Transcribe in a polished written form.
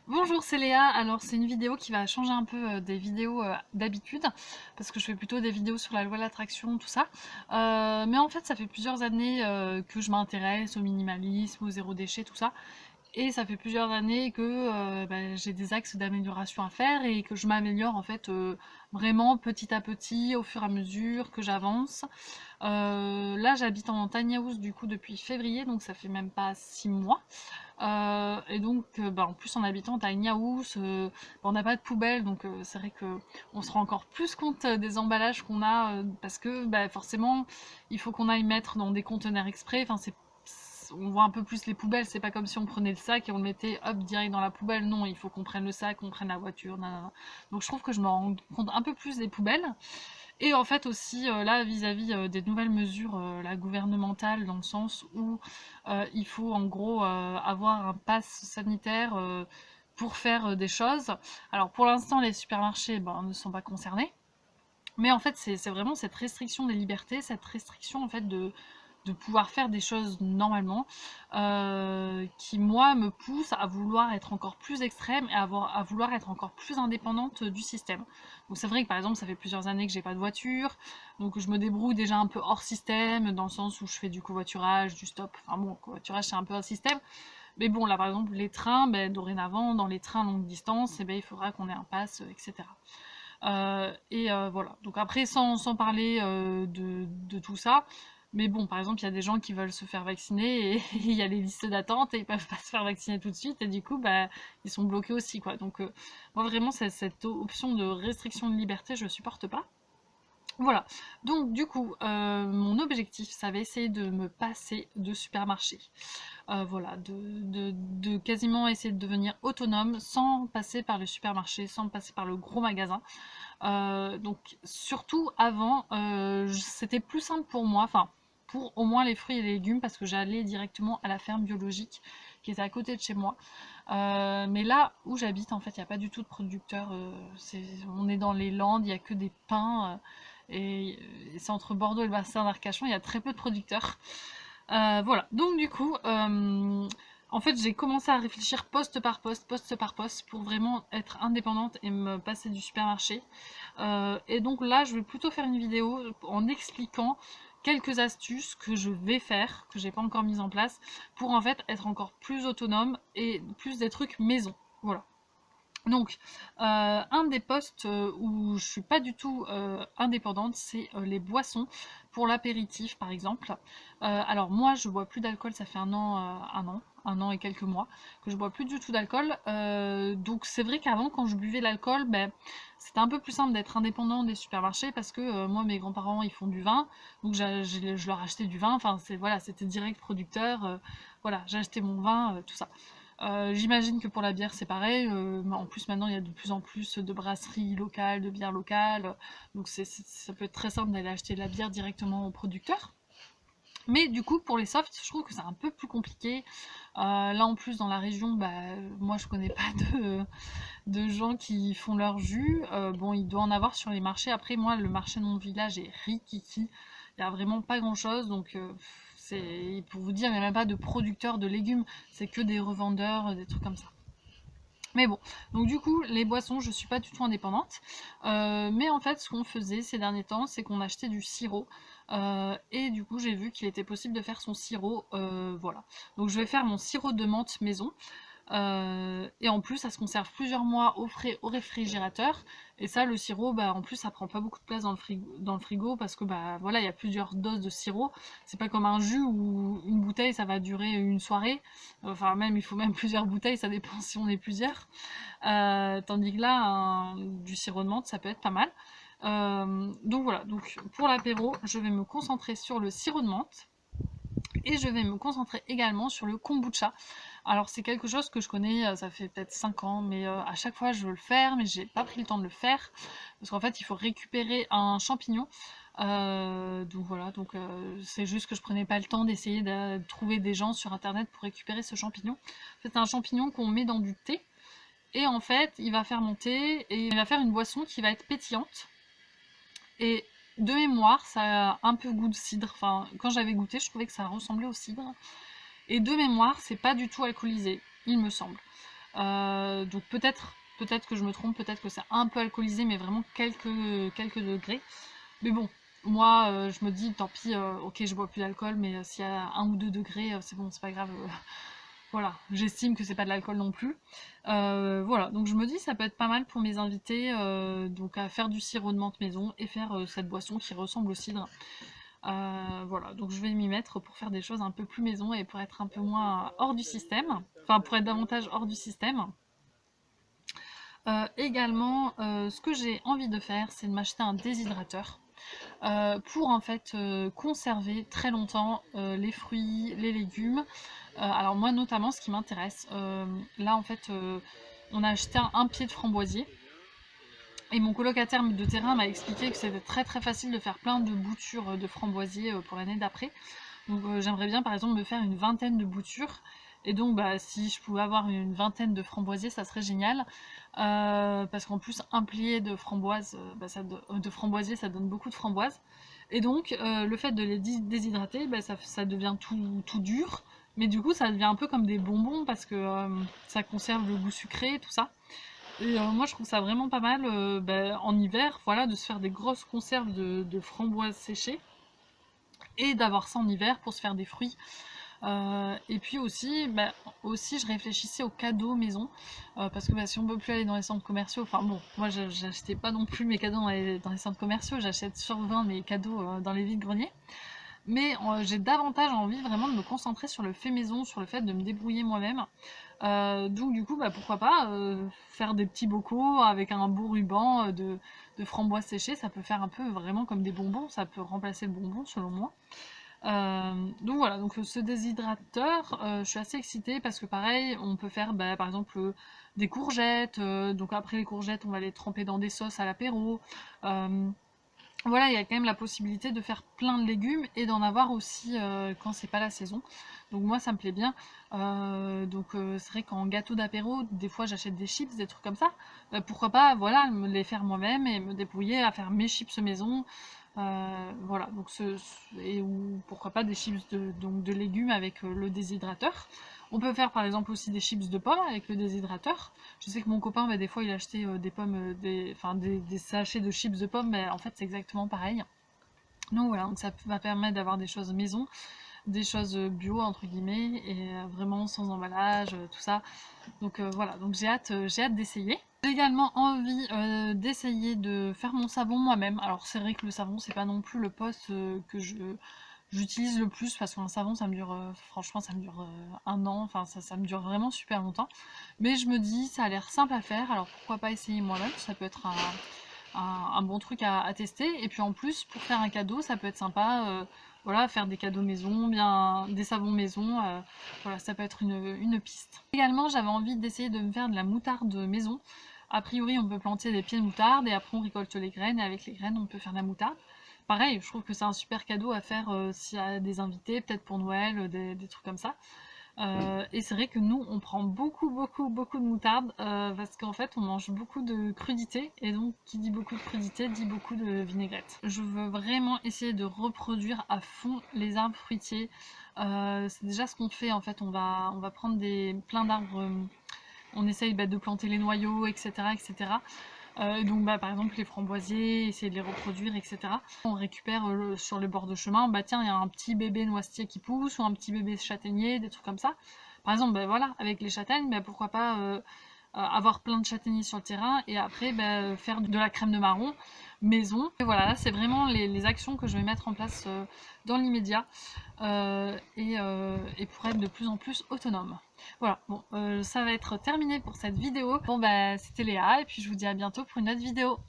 Bonjour, c'est Léa. Alors, c'est une vidéo qui va changer un peu des vidéos d'habitude, parce que je fais plutôt des vidéos sur la loi de l'attraction, tout ça. Mais en fait, ça fait plusieurs années que je m'intéresse au minimalisme, au zéro déchet, tout ça. Et ça fait plusieurs années que j'ai des axes d'amélioration à faire et que je m'améliore en fait vraiment petit à petit, au fur et à mesure que j'avance. Là, j'habite en tiny house du coup depuis février, donc ça fait même pas 6 mois. Et donc, en plus en habitant en tiny house, on n'a pas de poubelle, donc c'est vrai que on se rend encore plus compte des emballages qu'on a, parce que forcément, il faut qu'on aille mettre dans des conteneurs exprès. Enfin, on voit un peu plus les poubelles. C'est pas comme si on prenait le sac et on le mettait hop direct dans la poubelle. Non, il faut qu'on prenne le sac, qu'on prenne la voiture. Nanana. Donc je trouve que je me rends compte un peu plus des poubelles. Et en fait aussi, là, vis-à-vis des nouvelles mesures là, gouvernementales, dans le sens où il faut en gros avoir un pass sanitaire pour faire des choses. Alors pour l'instant, les supermarchés ne sont pas concernés. Mais en fait, c'est vraiment cette restriction des libertés, cette restriction en fait de pouvoir faire des choses normalement, qui moi me pousse à vouloir être encore plus extrême et à vouloir être encore plus indépendante du système. Donc c'est vrai que par exemple ça fait plusieurs années que j'ai pas de voiture, donc je me débrouille déjà un peu hors système, dans le sens où je fais du covoiturage, du stop, enfin bon, covoiturage c'est un peu un système, mais bon là par exemple les trains, dorénavant dans les trains longue distance, il faudra qu'on ait un pass, etc. Voilà. Donc après, sans parler de tout ça, mais bon, par exemple, il y a des gens qui veulent se faire vacciner et il y a les listes d'attente et ils peuvent pas se faire vacciner tout de suite et du coup, ils sont bloqués aussi, quoi. Donc, moi, vraiment, cette option de restriction de liberté, je supporte pas. Voilà. Donc, du coup, mon objectif, ça va essayer de me passer de supermarché. Voilà, de quasiment essayer de devenir autonome sans passer par le supermarché, sans passer par le gros magasin. Donc surtout avant, c'était plus simple pour moi, enfin pour au moins les fruits et les légumes, parce que j'allais directement à la ferme biologique qui était à côté de chez moi. Mais là où j'habite, en fait, il n'y a pas du tout de producteurs. On est dans les Landes, il n'y a que des pins. Et c'est entre Bordeaux et le bassin d'Arcachon, il y a très peu de producteurs. Voilà, donc du coup, en fait, j'ai commencé à réfléchir poste par poste, pour vraiment être indépendante et me passer du supermarché. Et donc là, je vais plutôt faire une vidéo en expliquant quelques astuces que je vais faire, que j'ai pas encore mises en place, pour en fait être encore plus autonome et plus des trucs maison. Voilà. Donc, un des postes où je suis pas du tout indépendante, c'est les boissons pour l'apéritif, par exemple. Alors moi, je bois plus d'alcool, ça fait un an et quelques mois que je bois plus du tout d'alcool. Donc c'est vrai qu'avant, quand je buvais l'alcool, c'était un peu plus simple d'être indépendant des supermarchés parce que moi, mes grands-parents, ils font du vin, donc je leur achetais du vin. Enfin, voilà, c'était direct producteur. Voilà, j'ai acheté mon vin, tout ça. J'imagine que pour la bière c'est pareil. En plus maintenant il y a de plus en plus de brasseries locales, de bières locales. Donc ça peut être très simple d'aller acheter de la bière directement au producteur. Mais du coup pour les softs je trouve que c'est un peu plus compliqué. Là en plus dans la région, moi je connais pas de gens qui font leur jus. Bon, il doit en avoir sur les marchés. Après moi le marché de mon village est rikiki. Il n'y a vraiment pas grand chose, donc c'est pour vous dire, il n'y a même pas de producteurs de légumes, c'est que des revendeurs, des trucs comme ça. Mais bon, donc du coup, les boissons, je suis pas du tout indépendante. Mais en fait, ce qu'on faisait ces derniers temps, c'est qu'on achetait du sirop. Et du coup, j'ai vu qu'il était possible de faire son sirop. Voilà. Donc je vais faire mon sirop de menthe maison. Et en plus, ça se conserve plusieurs mois au réfrigérateur. Et ça, le sirop, en plus, ça prend pas beaucoup de place dans le frigo parce que voilà, il y a plusieurs doses de sirop. C'est pas comme un jus où une bouteille, ça va durer une soirée. Enfin, même, il faut même plusieurs bouteilles, ça dépend si on est plusieurs. Tandis que là, du sirop de menthe, ça peut être pas mal. Donc voilà, donc pour l'apéro, je vais me concentrer sur le sirop de menthe. Et je vais me concentrer également sur le kombucha. Alors c'est quelque chose que je connais, ça fait peut-être 5 ans, mais à chaque fois je veux le faire, mais j'ai pas pris le temps de le faire. Parce qu'en fait il faut récupérer un champignon. Donc voilà, c'est juste que je prenais pas le temps d'essayer de trouver des gens sur internet pour récupérer ce champignon. C'est un champignon qu'on met dans du thé. Et en fait, il va fermenter et il va faire une boisson qui va être pétillante. Et de mémoire, ça a un peu goût de cidre. Enfin, quand j'avais goûté, je trouvais que ça ressemblait au cidre. Et de mémoire, c'est pas du tout alcoolisé, il me semble. Donc peut-être que je me trompe, peut-être que c'est un peu alcoolisé, mais vraiment quelques degrés. Mais bon, moi je me dis tant pis, ok je bois plus d'alcool, mais s'il y a 1 ou 2 degrés, c'est bon, c'est pas grave. Voilà, j'estime que c'est pas de l'alcool non plus. Voilà, donc je me dis ça peut être pas mal pour mes invités, donc à faire du sirop de menthe maison et faire cette boisson qui ressemble au cidre. Voilà, donc je vais m'y mettre pour faire des choses un peu plus maison et pour être un peu moins hors du système, enfin pour être davantage hors du système. Également, ce que j'ai envie de faire, c'est de m'acheter un déshydrateur pour en fait conserver très longtemps les fruits, les légumes. Alors moi notamment, ce qui m'intéresse, là en fait, on a acheté un pied de framboisier. Et mon colocataire de terrain m'a expliqué que c'était très facile de faire plein de boutures de framboisier pour l'année d'après. Donc j'aimerais bien par exemple me faire une vingtaine de boutures. Et donc bah, si je pouvais avoir une vingtaine de framboisiers, ça serait génial. Parce qu'en plus un plié de framboises, bah, de framboisier, ça donne beaucoup de framboises. Et donc le fait de les déshydrater, bah, ça devient tout dur. Mais du coup ça devient un peu comme des bonbons parce que ça conserve le goût sucré, tout ça. Et moi je trouve ça vraiment pas mal bah, en hiver, voilà, de se faire des grosses conserves de framboises séchées et d'avoir ça en hiver pour se faire des fruits. Et puis aussi, bah, aussi je réfléchissais aux cadeaux maison, parce que bah, si on peut plus aller dans les centres commerciaux, enfin bon, moi j'achetais pas non plus mes cadeaux dans les centres commerciaux, j'achète sur 20 mes cadeaux dans les vides-greniers. Mais j'ai davantage envie vraiment de me concentrer sur le fait maison, sur le fait de me débrouiller moi-même. Donc du coup, bah, pourquoi pas faire des petits bocaux avec un beau ruban de framboises séchées, ça peut faire un peu vraiment comme des bonbons, ça peut remplacer le bonbon selon moi. Donc voilà, donc ce déshydrateur, je suis assez excitée parce que pareil, on peut faire bah, par exemple des courgettes, donc après les courgettes, on va les tremper dans des sauces à l'apéro. Voilà, il y a quand même la possibilité de faire plein de légumes et d'en avoir aussi quand c'est pas la saison. Donc moi ça me plaît bien. Donc c'est vrai qu'en gâteau d'apéro, des fois j'achète des chips, des trucs comme ça. Pourquoi pas, voilà, me les faire moi-même et me débrouiller à faire mes chips maison. Voilà, donc ou pourquoi pas des chips donc de légumes avec le déshydrateur. On peut faire par exemple aussi des chips de pommes avec le déshydrateur. Je sais que mon copain, bah, des fois, il achetait des pommes, enfin, des sachets de chips de pommes, mais en fait, c'est exactement pareil. Donc voilà, donc ça va permettre d'avoir des choses maison, des choses bio, entre guillemets, et vraiment sans emballage, tout ça. Donc voilà, donc j'ai hâte d'essayer. J'ai également envie d'essayer de faire mon savon moi-même. Alors c'est vrai que le savon, c'est pas non plus le poste que j'utilise le plus parce qu'un savon ça me dure franchement ça me dure 1 an, enfin ça me dure vraiment super longtemps. Mais je me dis ça a l'air simple à faire, alors pourquoi pas essayer moi-même, ça peut être un bon truc à tester. Et puis en plus pour faire un cadeau ça peut être sympa, voilà, faire des cadeaux maison, bien des savons maison, voilà, ça peut être une piste. Également j'avais envie d'essayer de me faire de la moutarde maison. A priori on peut planter des pieds de moutarde et après on récolte les graines et avec les graines on peut faire de la moutarde. Pareil, je trouve que c'est un super cadeau à faire s'il y a des invités, peut-être pour Noël, des trucs comme ça. Et c'est vrai que nous, on prend beaucoup de moutarde parce qu'en fait, on mange beaucoup de crudité et donc qui dit beaucoup de crudité dit beaucoup de vinaigrette. Je veux vraiment essayer de reproduire à fond les arbres fruitiers. C'est déjà ce qu'on fait en fait. On va prendre plein d'arbres. On essaye bah, de planter les noyaux, etc., etc. Donc bah, par exemple les framboisiers, essayer de les reproduire, etc. On récupère sur les bords de chemin, bah tiens, il y a un petit bébé noisetier qui pousse, ou un petit bébé châtaignier, des trucs comme ça. Par exemple, bah, voilà, avec les châtaignes, bah, pourquoi pas avoir plein de châtaigniers sur le terrain, et après bah, faire de la crème de marron maison. Et voilà, c'est vraiment les actions que je vais mettre en place dans l'immédiat, et pour être de plus en plus autonome. Voilà, bon, ça va être terminé pour cette vidéo. Bon bah c'était Léa et puis je vous dis à bientôt pour une autre vidéo.